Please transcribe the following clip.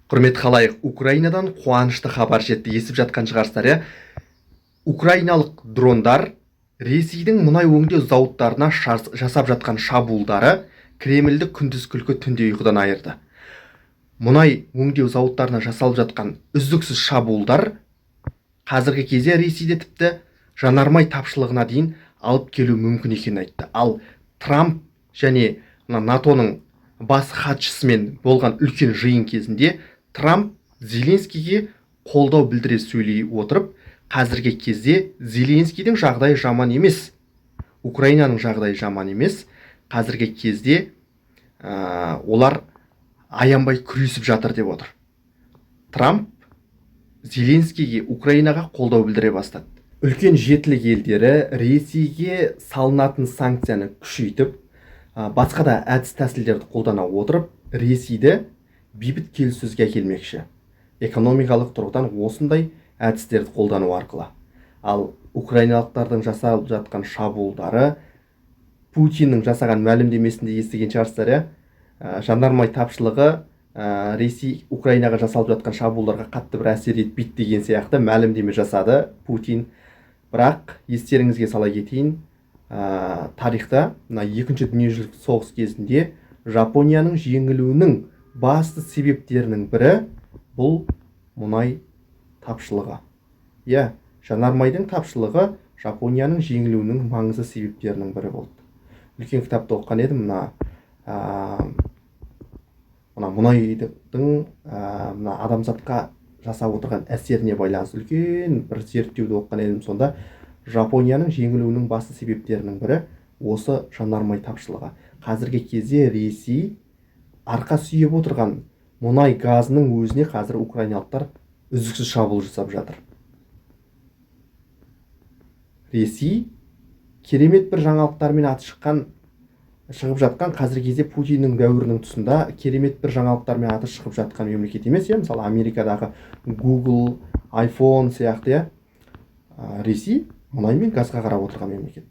Құрметті халайық, Украинадан қуанышты хабар жетті. Естіп жатқан шығарсыздар, иә? Украиналық дрондар Ресейдің мұнай өңдеу зауыттарына жасап жатқан шабуылдары Кремльді күндіз күлкі түнде ұйқыдан айырды. Мұнай өңдеу зауыттарына жасалып жатқан үздіксіз шабуылдар қазіргі кезде Ресейде тіпті жанармай тапшылығына дейін алып келу мүмкін екенін айтты. Ал Трамп және НАТОның бас хатшысымен болған үлкен жиын кезінде Трамп Зеленскийге қолдау білдіре сөйлей отырып, қазіргі кезде Зеленскийдің жағдайы жаман емес, Украинаның жағдайы жаман емес, қазіргі кезде олар аянбай күресіп жатыр деп отыр. Трамп Зеленскийге Украинаға қолдау білдіре бастады. Үлкен жетілік елдері Ресейге салынатын санкцияны күшейтіп, басқа да әдіс тәсілдерді қолдана отырып, Ресейді бейбіт келіссөзге әкелмекші. Экономикалық тұрғыдан осындай әдістерді қолдану арқылы. Ал украиналықтардың жасалып жатқан шабуылдары, Путиннің жасаған мәлімдемесінде естіген шығарсыздар, жанармай тапшылығы Ресей Украинаға жасалып жатқан шабуылдарға қатты бір әсер етпейді деген сияқты мәлімдеме жасады Путин. Бірақ естеріңізге сала кетейін, тарихта екінші дүниежүзілік соғыс кезінде Жапонияның жеңілуінің басты себептерінің бірі бұл мұнай тапшылығы. Жанармайдың тапшылығы Жапонияның жеңілуінің маңызды себептерінің бірі болды. Үлкен кітапты оқыған едім, мұнайдың адамзатқа жасап отырған әсеріне байланысты үлкен бір зерттеуді оқыған едім. Сонда Жапонияның жеңілуінің басты себептерінің бірі осы жанармай тапшылығы. Қазіргі кезде Ресей арқа сүйеп отырған мұнай газының өзіне қазір украиналықтар үздіксіз шабуыл жасап жатыр. Ресей керемет бір жаңалықтармен аты шығып жатқан, қазіргі кезде Путиннің дәуірінің тұсында керемет бір жаңалықтармен аты шығып жатқан мемлекет емес. Мысалы Америкадағы Google, iPhone сияқты, Ресей мұнай мен газға қарап отырған мемлекет.